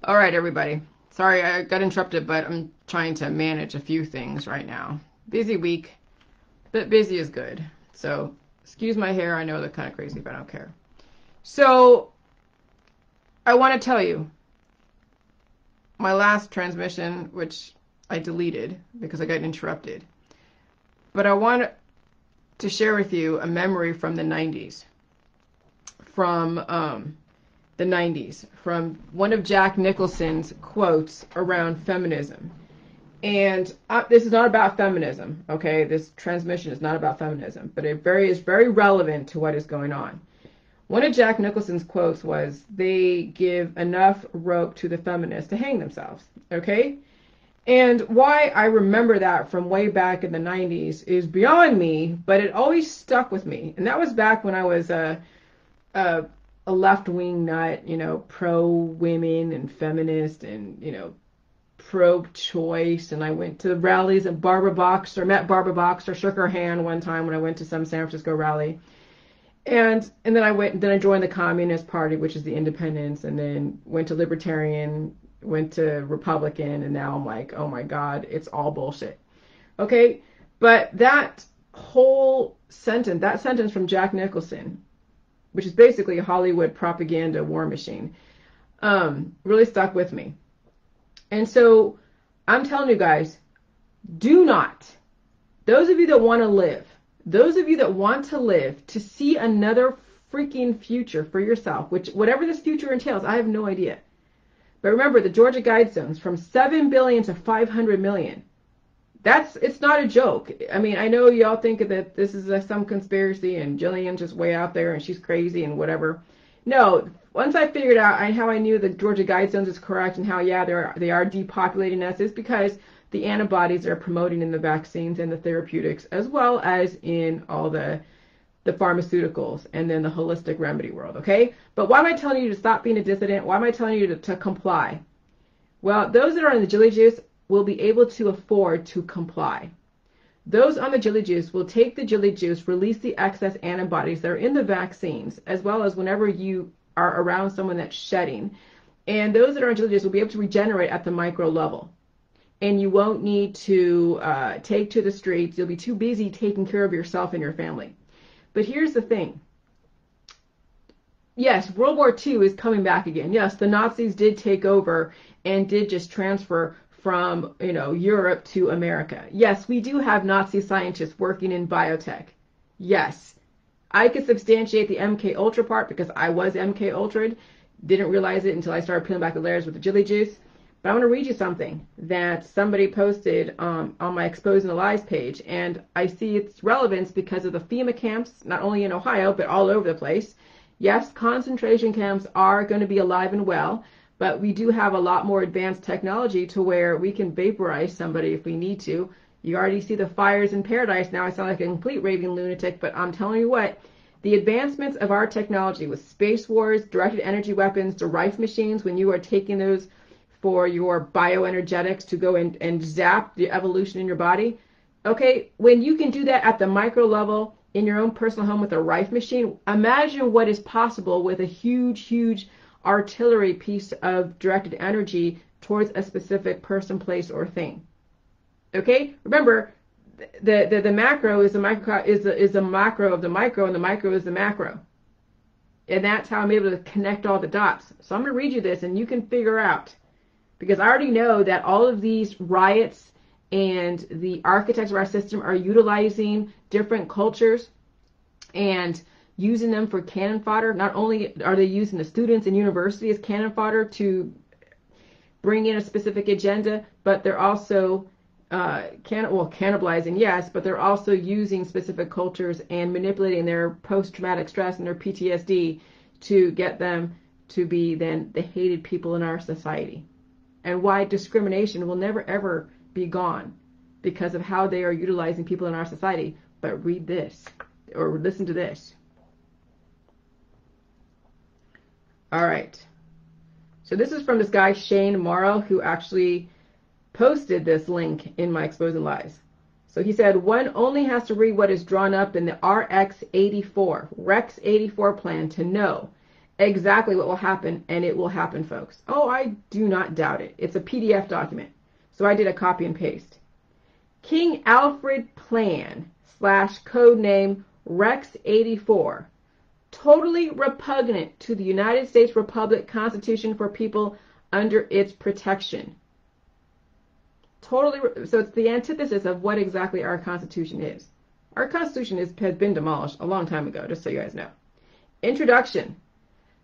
All right, everybody. Sorry I got interrupted, but I'm trying to manage a few things right now. Busy week, but busy is good. So, excuse my hair. I know they're kind of crazy, but I don't care. So, I want to tell you my last transmission, which I deleted because I got interrupted. But I want to share with you a memory from the 90s. From the 90s, from one of Jack Nicholson's quotes around feminism. And this is not about feminism, okay? This transmission is not about feminism, but it is very relevant to what is going on. One of Jack Nicholson's quotes was, they give enough rope to the feminists to hang themselves, okay? And why I remember that from way back in the 90s is beyond me, but it always stuck with me. And that was back when I was a left-wing nut, pro-women and feminist and, pro-choice. And I went to rallies at Barbara Boxer, met Barbara Boxer, shook her hand one time when I went to some San Francisco rally. And then I joined the Communist Party, which is the independents, and then went to Libertarian, went to Republican, and now I'm like, oh my God, it's all bullshit. Okay? But that whole sentence, from Jack Nicholson, which is basically a Hollywood propaganda war machine, really stuck with me. And so I'm telling you guys, do not, those of you that want to live, to see another freaking future for yourself, which whatever this future entails, I have no idea. But remember, the Georgia Guidestones, from 7 billion to 500 million. It's not a joke. I mean, I know y'all think that this is some conspiracy and Jillian's just way out there and she's crazy and whatever. No, once I figured out how I knew the Georgia Guidestones is correct and how, yeah, they are depopulating us, is because the antibodies are promoting in the vaccines and the therapeutics, as well as in all the pharmaceuticals and then the holistic remedy world, okay? But why am I telling you to stop being a dissident? Why am I telling you to comply? Well, those that are in the Jilly Juice will be able to afford to comply. Those on the Jilly Juice will take the Jilly Juice, release the excess antibodies that are in the vaccines, as well as whenever you are around someone that's shedding. And those that are on Jilly Juice will be able to regenerate at the micro level. And you won't need to take to the streets. You'll be too busy taking care of yourself and your family. But here's the thing. Yes, World War II is coming back again. Yes, the Nazis did take over and did just transfer from, Europe to America. Yes, we do have Nazi scientists working in biotech. Yes, I could substantiate the MK Ultra part because I was MK Ultra'd. Didn't realize it until I started peeling back the layers with the Jilly Juice. But I want to read you something that somebody posted on my Exposing the Lies page, and I see its relevance because of the FEMA camps, not only in Ohio, but all over the place. Yes, concentration camps are going to be alive and well, but we do have a lot more advanced technology to where we can vaporize somebody if we need to. You already see the fires in paradise. Now I sound like a complete raving lunatic, but I'm telling you what, the advancements of our technology with space wars, directed energy weapons, the Rife machines, when you are taking those for your bioenergetics to go and zap the evolution in your body. Okay, when you can do that at the micro level in your own personal home with a Rife machine, imagine what is possible with a huge, huge artillery piece of directed energy towards a specific person, place, or thing. Okay, remember, the macro is the micro is the macro of the micro, and the micro is the macro. And that's how I'm able to connect all the dots. So I'm going to read you this, and you can figure out. Because I already know that all of these riots and the architects of our system are utilizing different cultures and using them for cannon fodder. Not only are they using the students in university as cannon fodder to bring in a specific agenda, but they're also cannibalizing, yes, but they're also using specific cultures and manipulating their post-traumatic stress and their PTSD to get them to be then the hated people in our society. And why discrimination will never, ever be gone because of how they are utilizing people in our society. But read this, or listen to this. All right. So this is from this guy, Shane Morrow, who actually posted this link in my Exposing Lies. So he said, one only has to read what is drawn up in the RX-84 plan to know exactly what will happen, and it will happen, folks. Oh, I do not doubt it. It's a PDF document. So I did a copy and paste. King Alfred Plan / code name Rex 84. Totally repugnant to the United States Republic Constitution for people under its protection. Totally, so it's the antithesis of what exactly our Constitution is. Our Constitution has been demolished a long time ago, just so you guys know. Introduction.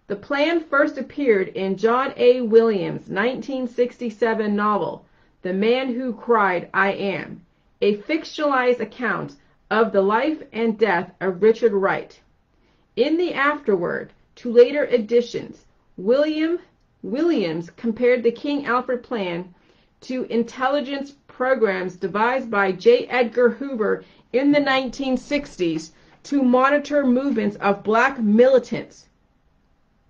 The plan first appeared in John A. Williams' 1967 novel, The Man Who Cried, I Am, a fictionalized account of the life and death of Richard Wright. In the afterword to later editions, Williams compared the King Alfred Plan to intelligence programs devised by J. Edgar Hoover in the 1960s to monitor movements of black militants.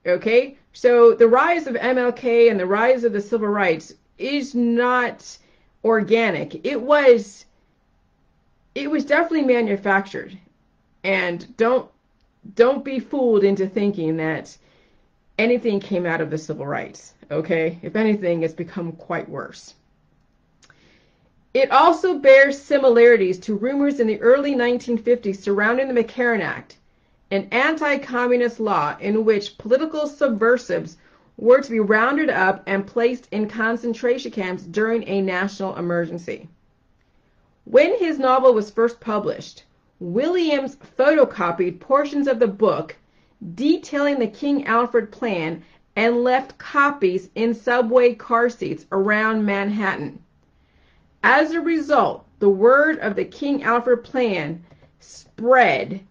Okay, so the rise of MLK and the rise of the civil rights is not organic. It was definitely manufactured. And don't be fooled into thinking that anything came out of the civil rights. Okay, if anything, it's become quite worse. It also bears similarities to rumors in the early 1950s surrounding the McCarran Act, an anti-communist law in which political subversives were to be rounded up and placed in concentration camps during a national emergency. When his novel was first published, Williams photocopied portions of the book detailing the King Alfred Plan and left copies in subway car seats around Manhattan. As a result, the word of the King Alfred Plan spread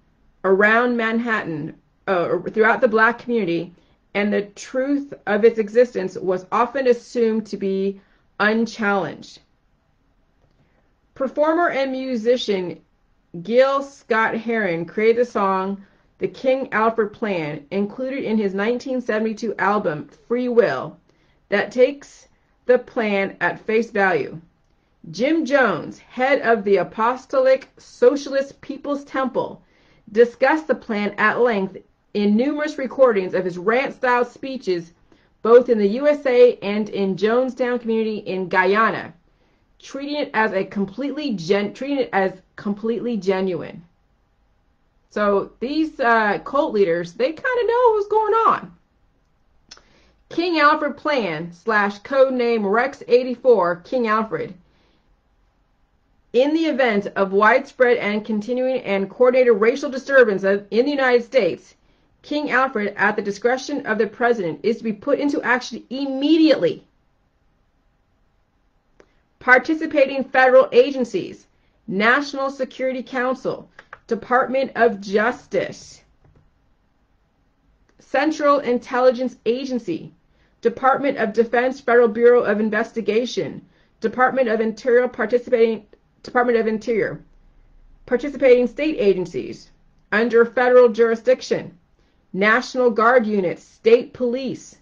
around Manhattan, throughout the black community, and the truth of its existence was often assumed to be unchallenged. Performer and musician Gil Scott-Heron created the song The King Alfred Plan, included in his 1972 album Free Will, that takes the plan at face value. Jim Jones, head of the Apostolic Socialist People's Temple, discussed the plan at length in numerous recordings of his rant-style speeches both in the USA and in Jonestown community in Guyana, treating it as completely genuine. So these cult leaders, they kind of know what's going on. King Alfred Plan / code name Rex 84, King Alfred. In the event of widespread and continuing and coordinated racial disturbance in the United States, King Alfred, at the discretion of the President, is to be put into action immediately. Participating federal agencies, National Security Council, Department of Justice, Central Intelligence Agency, Department of Defense Federal Bureau of Investigation, Department of Interior, participating state agencies under federal jurisdiction, National Guard units, state police,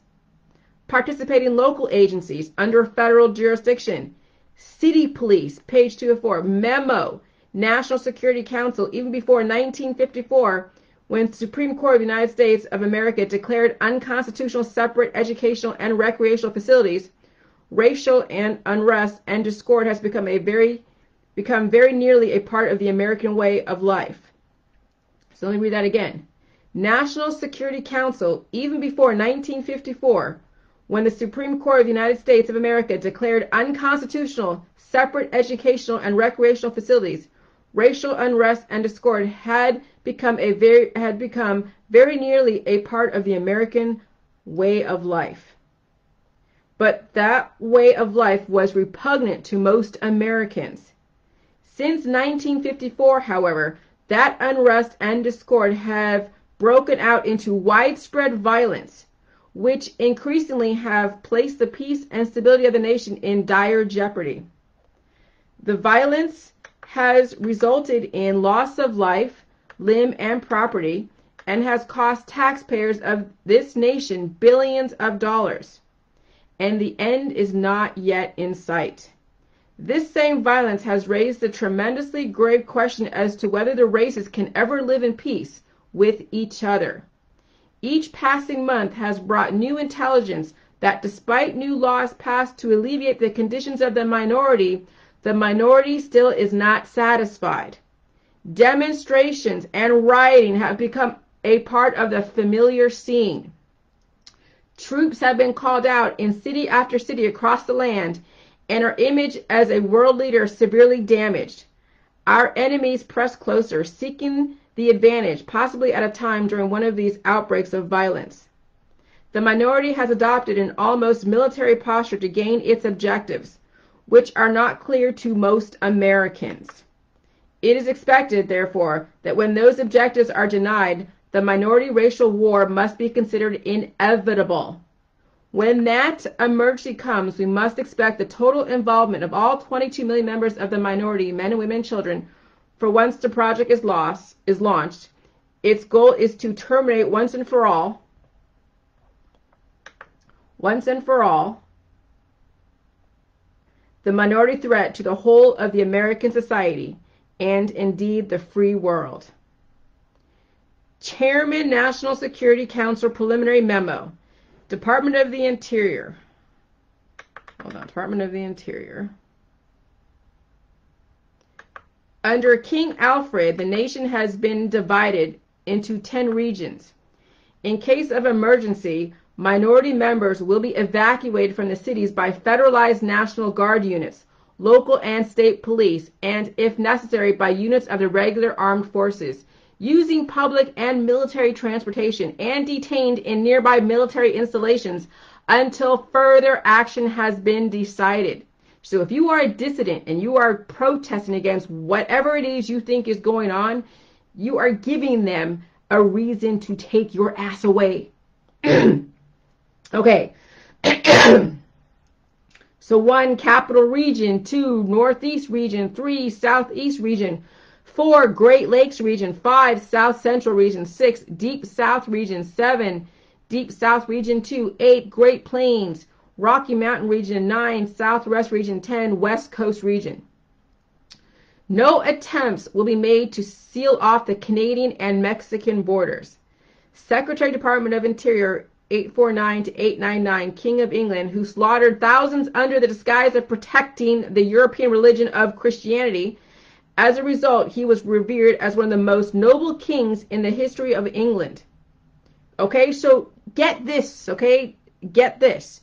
participating local agencies under federal jurisdiction, city police, page 204, memo, National Security Council, even before 1954, when the Supreme Court of the United States of America declared unconstitutional separate educational and recreational facilities, racial and unrest and discord has become very nearly a part of the American way of life. So let me read that again. National Security Council, even before 1954, when the Supreme Court of the United States of America declared unconstitutional separate educational and recreational facilities, racial unrest and discord had become very nearly a part of the American way of life. But that way of life was repugnant to most Americans. Since 1954, however, that unrest and discord have broken out into widespread violence, which increasingly have placed the peace and stability of the nation in dire jeopardy. The violence has resulted in loss of life, limb, and property, and has cost taxpayers of this nation billions of dollars. And the end is not yet in sight. This same violence has raised the tremendously grave question as to whether the races can ever live in peace with each other. Each passing month has brought new intelligence that despite new laws passed to alleviate the conditions of the minority still is not satisfied. Demonstrations and rioting have become a part of the familiar scene. Troops have been called out in city after city across the land, and our image as a world leader severely damaged. Our enemies press closer, seeking the advantage, possibly at a time during one of these outbreaks of violence. The minority has adopted an almost military posture to gain its objectives, which are not clear to most Americans. It is expected, therefore, that when those objectives are denied, the minority racial war must be considered inevitable. When that emergency comes, we must expect the total involvement of all 22 million members of the minority, men and women and children, for once the project is launched. Its goal is to terminate once and for all, the minority threat to the whole of the American society, and indeed the free world. Chairman, National Security Council Preliminary Memo. Department of the Interior. Department of the Interior. Under King Alfred, the nation has been divided into 10 regions. In case of emergency, minority members will be evacuated from the cities by federalized National Guard units, local and state police, and, if necessary, by units of the regular armed forces, using public and military transportation, and detained in nearby military installations until further action has been decided. So if you are a dissident and you are protesting against whatever it is you think is going on, you are giving them a reason to take your ass away. Okay. So 1, Capital Region. 2, Northeast Region. 3, Southeast Region. 4, Great Lakes Region. 5, South Central Region. 6, Deep South Region. 7, Deep South Region 2. 8, Great Plains, Rocky Mountain Region. 9, Southwest Region. 10, West Coast Region. No attempts will be made to seal off the Canadian and Mexican borders. Secretary Department of Interior 849 to 899, King of England, who slaughtered thousands under the disguise of protecting the European religion of Christianity. As a result, he was revered as one of the most noble kings in the history of England. Okay, so get this, okay? Get this.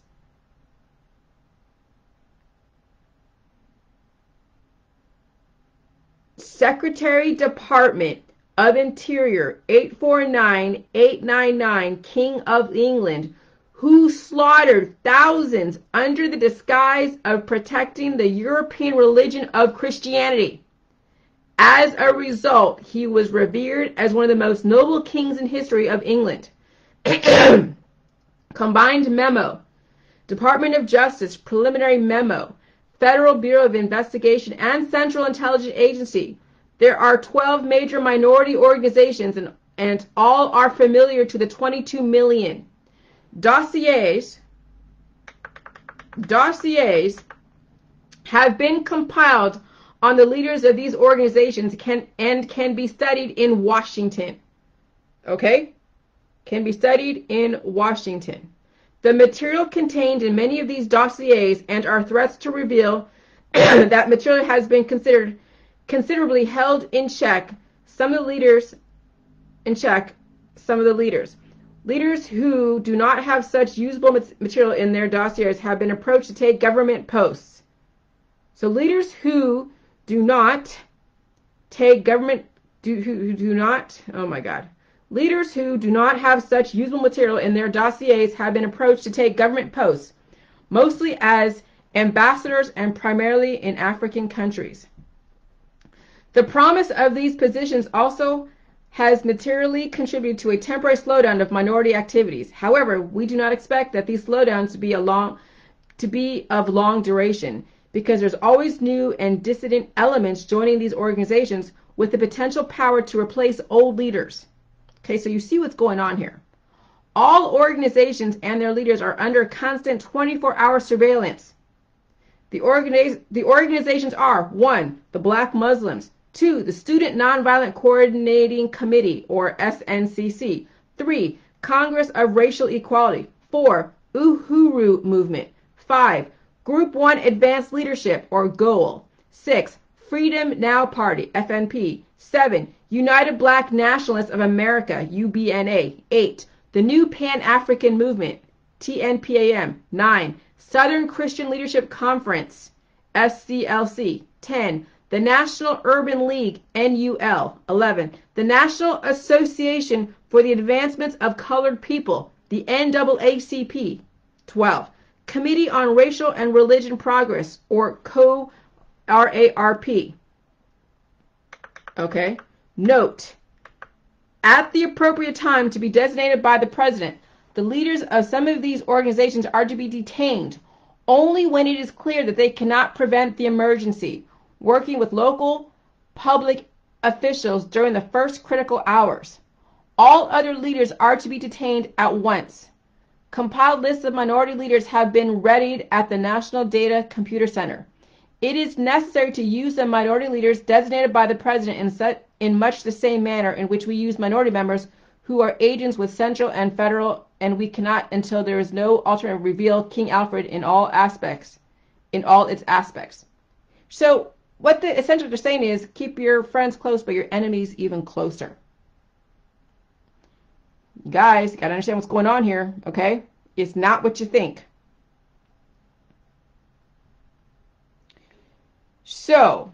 Secretary Department of Interior 849-899, King of England, who slaughtered thousands under the disguise of protecting the European religion of Christianity. As a result, he was revered as one of the most noble kings in history of England. Combined Memo. Department of Justice Preliminary Memo. Federal Bureau of Investigation and Central Intelligence Agency. There are 12 major minority organizations, and all are familiar to the 22 million. Dossiers have been compiled on the leaders of these organizations can be studied in Washington. Okay? Can be studied in Washington. The material contained in many of these dossiers and our threats to reveal that material has been considerably held in check. Some of the leaders. Leaders who do not have such usable material in their dossiers have been approached to take government posts. So leaders who do not take government, leaders who do not have such usable material in their dossiers have been approached to take government posts, mostly as ambassadors and primarily in African countries. The promise of these positions also has materially contributed to a temporary slowdown of minority activities. However, we do not expect that these slowdowns to be of long duration, because there's always new and dissident elements joining these organizations with the potential power to replace old leaders. Okay, so you see what's going on here. All organizations and their leaders are under constant 24-hour surveillance. The organizations are: 1, the Black Muslims; 2, the Student Nonviolent Coordinating Committee, or SNCC; 3, Congress of Racial Equality. 4. Uhuru Movement. 5. Group 1 Advanced Leadership, or GOAL. 6. Freedom Now Party, FNP. 7. United Black Nationalists of America, UBNA. 8. The New Pan-African Movement, TNPAM. 9. Southern Christian Leadership Conference, SCLC. 10. The National Urban League, NUL. 11. The National Association for the Advancement of Colored People, the NAACP. 12. Committee on Racial and Religion Progress, or CORARP. Okay. Note, at the appropriate time to be designated by the President, the leaders of some of these organizations are to be detained only when it is clear that they cannot prevent the emergency, working with local public officials during the first critical hours. All other leaders are to be detained at once. Compiled lists of minority leaders have been readied at the National Data Computer Center. It is necessary to use the minority leaders designated by the President in much the same manner in which we use minority members who are agents with central and federal, and we cannot, until there is no alternative, reveal King Alfred in all its aspects. So what the essentially they're saying is, keep your friends close, but your enemies even closer. Guys, you gotta understand what's going on here, okay? It's not what you think. So,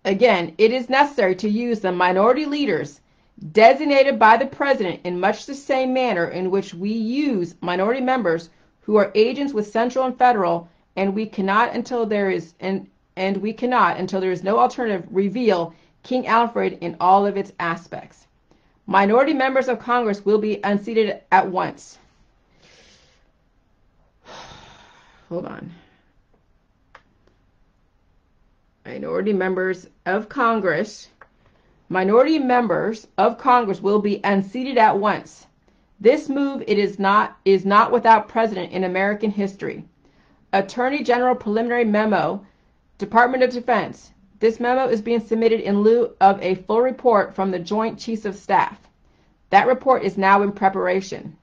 again, it is necessary to use the minority leaders designated by the President in much the same manner in which we use minority members who are agents with central and federal, and we cannot until there is no alternative reveal King Alfred in all of its aspects. Minority members of Congress will be unseated at once. Hold on. Minority members of Congress will be unseated at once. This move is not without precedent in American history. Attorney General Preliminary Memo, Department of Defense. This memo is being submitted in lieu of a full report from the Joint Chiefs of Staff. That report is now in preparation.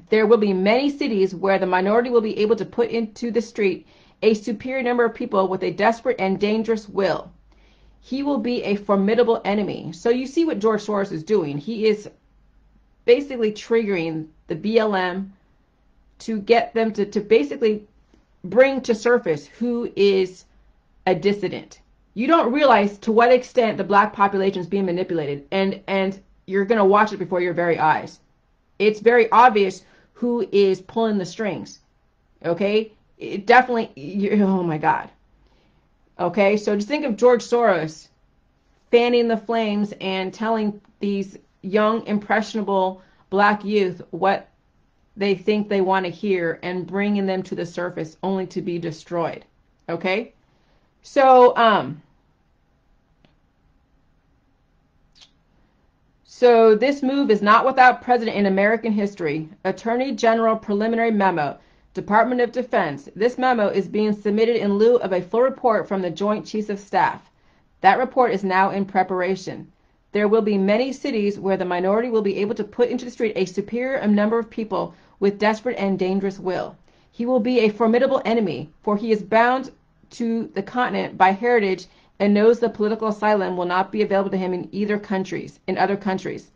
There will be many cities where the minority will be able to put into the street a superior number of people with a desperate and dangerous will. He will be a formidable enemy. So you see what George Soros is doing. He is basically triggering the BLM to get them to basically bring to surface who is a dissident. You don't realize to what extent the black population is being manipulated, and you're going to watch it before your very eyes. It's very obvious who is pulling the strings. Okay? It definitely, oh my God. Okay, so just think of George Soros fanning the flames and telling these young, impressionable black youth what they think they want to hear and bringing them to the surface only to be destroyed. Okay? So this move is not without precedent in American history. Attorney General Preliminary Memo, Department of Defense. This memo is being submitted in lieu of a full report from the Joint Chiefs of Staff. That report is now in preparation. There will be many cities where the minority will be able to put into the street a superior number of people with desperate and dangerous will. He will be a formidable enemy, for he is bound to the continent by heritage and knows the political asylum will not be available to him in other countries.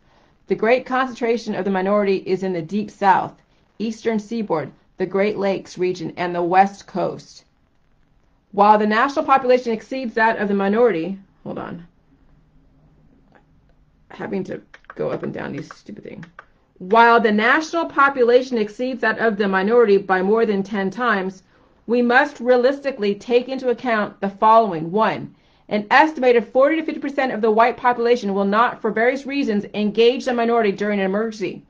The great concentration of the minority is in the Deep South, Eastern Seaboard, the Great Lakes region, and the West Coast. While the national population exceeds that of the minority, hold on, having to go up and down these stupid things. While the national population exceeds that of the minority by more than 10 times, we must realistically take into account the following. 1. An estimated 40 to 50% of the white population will not, for various reasons, engage the minority during an emergency.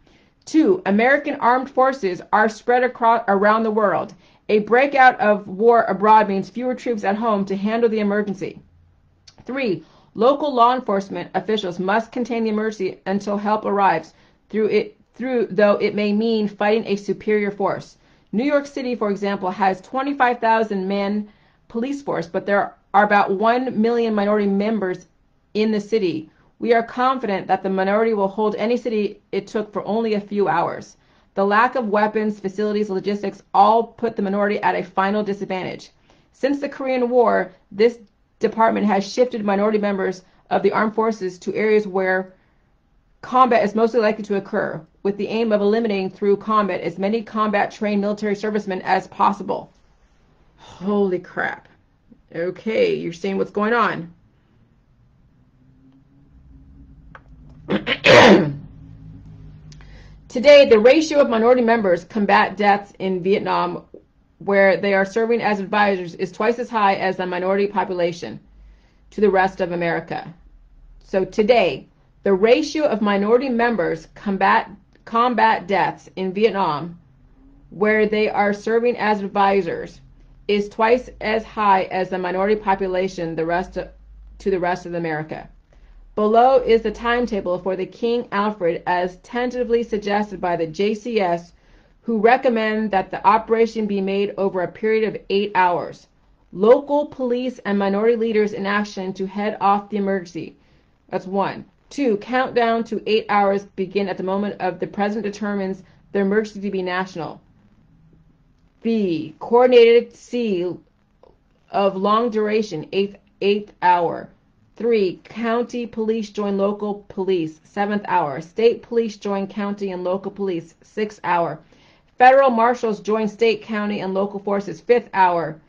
2. American armed forces are spread around the world. A breakout of war abroad means fewer troops at home to handle the emergency. 3. Local law enforcement officials must contain the emergency until help arrives, though it may mean fighting a superior force. New York City, for example, has 25,000 men police force, but there are about 1 million minority members in the city, We are confident that the minority will hold any city it took for only a few hours. The lack of weapons, facilities, logistics all put the minority at a final disadvantage. Since the Korean War, this department has shifted minority members of the armed forces to areas where combat is mostly likely to occur, with the aim of eliminating through combat as many combat-trained military servicemen as possible. Holy crap. Okay, you're seeing what's going on. Today, the ratio of minority members combat deaths in Vietnam where they are serving as advisors is twice as high as the minority population to the rest of America. So today, the ratio of minority members combat deaths in Vietnam where they are serving as advisors is twice as high as the minority population to the rest of America. Below is the timetable for the King Alfred as tentatively suggested by the JCS, who recommend that the operation be made over a period of 8 hours. Local police and minority leaders in action to head off the emergency. That's 1. 2. Countdown to 8 hours begin at the moment of the president determines the emergency to be national. B. Coordinated C of long duration, 8th hour. 3. County police join local police, 7th hour. State police join county and local police, 6th hour. Federal marshals join state, county, and local forces, 5th hour.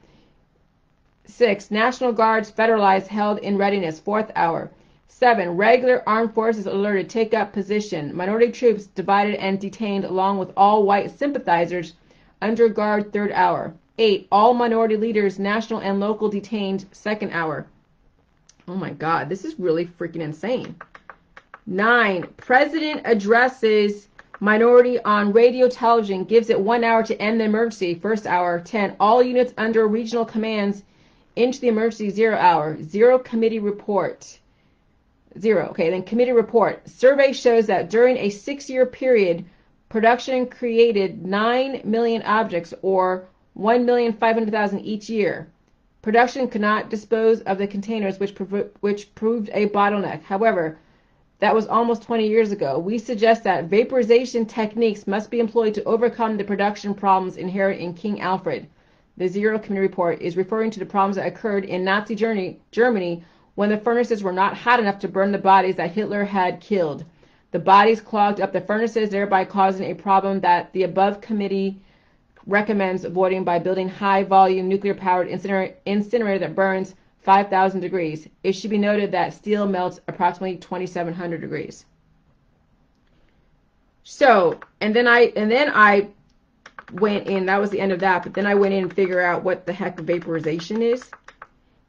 6. National Guards federalized held in readiness, 4th hour. 7. Regular armed forces alerted, take up position. Minority troops divided and detained along with all white sympathizers under guard, 3rd hour. 8. All minority leaders, national and local, detained, 2nd hour. Oh my God, this is really freaking insane. 9. President addresses minority on radio television, gives it 1 hour to end the emergency, 1st hour. 10. All units under regional commands into the emergency, 0 hour. 0. Committee report. 0. Okay, then committee report. Survey shows that during a 6-year period, production created 9 million objects, or 1,500,000 each year. Production could not dispose of the containers, which proved a bottleneck. However, that was almost 20 years ago. We suggest that vaporization techniques must be employed to overcome the production problems inherent in King Alfred. The 0 Committee report is referring to the problems that occurred in Nazi Germany when the furnaces were not hot enough to burn the bodies that Hitler had killed. The bodies clogged up the furnaces, thereby causing a problem that the above committee recommends avoiding by building high-volume nuclear-powered incinerator that burns 5,000 degrees. It should be noted that steel melts approximately 2,700 degrees. So, and then I went in, that was the end of that, but then I went in and figured out what the heck vaporization is.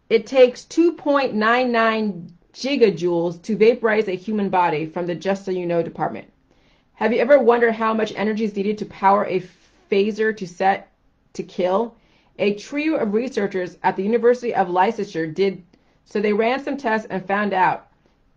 It takes 2.99 gigajoules to vaporize a human body from the Just So You Know department. Have you ever wondered how much energy is needed to power a phaser to set to kill? A trio of researchers at the University of Leicester did, so they ran some tests and found out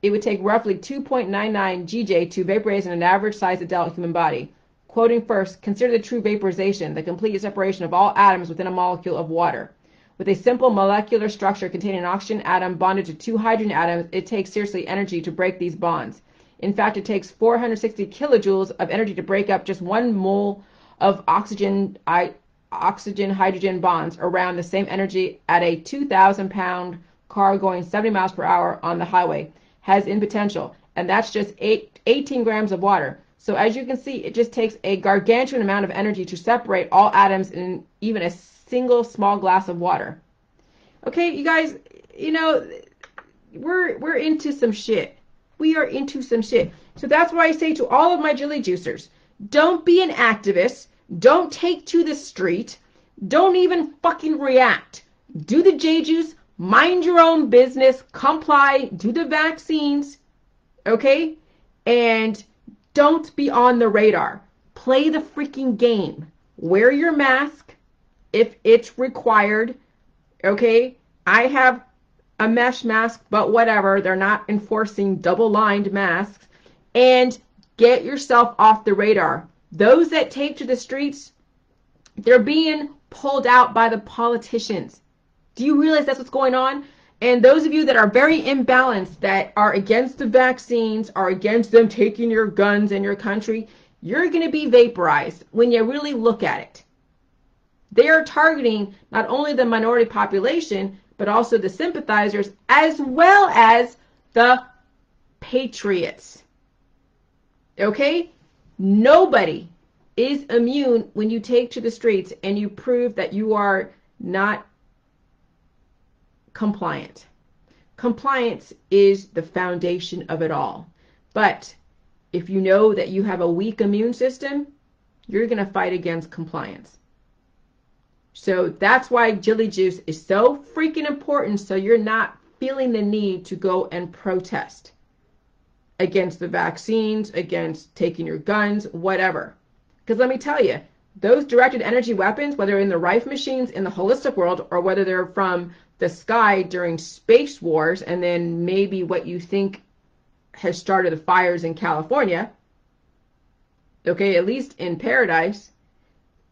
it would take roughly 2.99 GJ to vaporize an average-sized adult human body. Quoting first, consider the true vaporization, the complete separation of all atoms within a molecule of water. With a simple molecular structure containing an oxygen atom bonded to 2 hydrogen atoms, it takes seriously energy to break these bonds. In fact, it takes 460 kilojoules of energy to break up just 1 mole of oxygen-hydrogen bonds, around the same energy at a 2,000-pound car going 70 miles per hour on the highway has in potential, and that's just 18 grams of water. So as you can see, it just takes a gargantuan amount of energy to separate all atoms in even a single small glass of water. Okay, you guys, you know, we're into some shit. We are into some shit. So that's why I say to all of my Jilly Juicers, don't be an activist. Don't take to the street. Don't even fucking react. Do the J-Juice. Mind your own business. Comply. Do the vaccines. Okay? And don't be on the radar. Play the freaking game. Wear your mask if it's required. Okay? I have a mesh mask, but whatever. They're not enforcing double-lined masks. And get yourself off the radar. Those that take to the streets, they're being pulled out by the politicians. Do you realize that's what's going on? And those of you that are very imbalanced, that are against the vaccines, are against them taking your guns in your country, you're going to be vaporized when you really look at it. They are targeting not only the minority population, but also the sympathizers, as well as the patriots. Okay? Nobody is immune when you take to the streets and you prove that you are not compliant. Compliance is the foundation of it all. But if you know that you have a weak immune system, you're going to fight against compliance. So that's why Jilly Juice is so freaking important, so you're not feeling the need to go and protest against the vaccines, against taking your guns, whatever. Because let me tell you, those directed energy weapons, whether in the Rife machines in the holistic world or whether they're from the sky during space wars, and then maybe what you think has started the fires in California, okay, at least in paradise,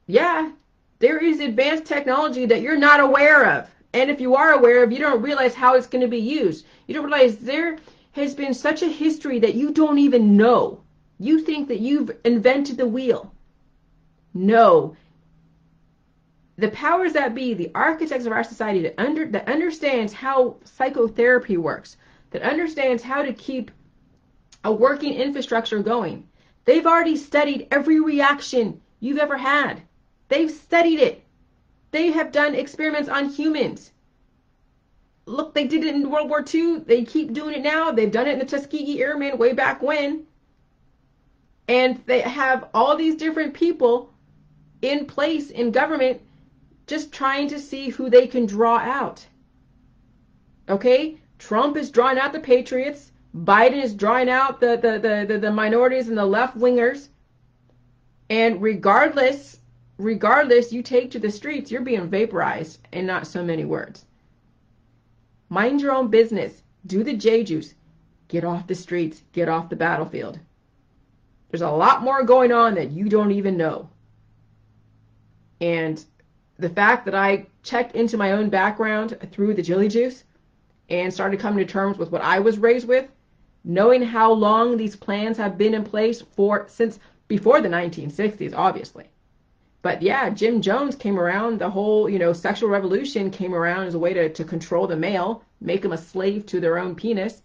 yeah, there is advanced technology that you're not aware of. And if you are aware of, you don't realize how it's going to be used. You don't realize there has been such a history that you don't even know. You think that you've invented the wheel. No. The powers that be, the architects of our society that understands how psychotherapy works, that understands how to keep a working infrastructure going. They've already studied every reaction you've ever had. They've studied it. They have done experiments on humans. Look, they did it in World War II. They keep doing it now. They've done it in the Tuskegee Airmen way back when. And they have all these different people in place in government just trying to see who they can draw out. Okay? Trump is drawing out the patriots. Biden is drawing out the minorities and the left-wingers. And regardless you take to the streets, you're being vaporized in not so many words. Mind your own business. Do the J-Juice. Get off the streets. Get off the battlefield. There's a lot more going on that you don't even know. And the fact that I checked into my own background through the Jilly Juice and started coming to terms with what I was raised with, knowing how long these plans have been in place since before the 1960s, obviously. But yeah, Jim Jones came around, the whole, sexual revolution came around as a way to control the male, make them a slave to their own penis,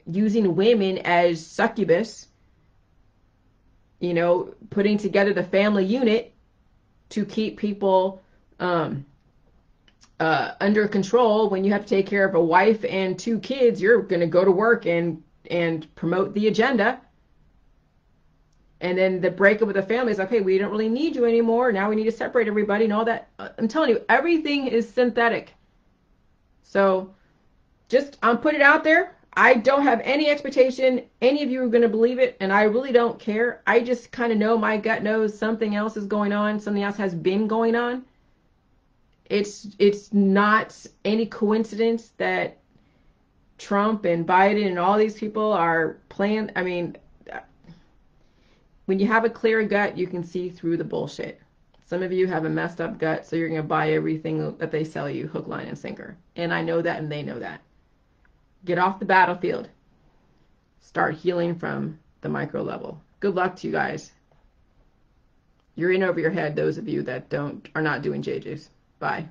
using women as succubus, putting together the family unit to keep people under control. When you have to take care of a wife and 2 kids, you're going to go to work and promote the agenda. And then the breakup with the family is like, hey, we don't really need you anymore. Now we need to separate everybody and all that. I'm telling you, everything is synthetic. So I'm putting it out there. I don't have any expectation any of you are going to believe it, and I really don't care. I just kind of know, my gut knows something else is going on. Something else has been going on. It's not any coincidence that Trump and Biden and all these people are playing. I mean, when you have a clear gut, you can see through the bullshit. Some of you have a messed up gut, so you're going to buy everything that they sell you, hook, line, and sinker. And I know that, and they know that. Get off the battlefield. Start healing from the micro level. Good luck to you guys. You're in over your head, those of you that are not doing J-Juice. Bye.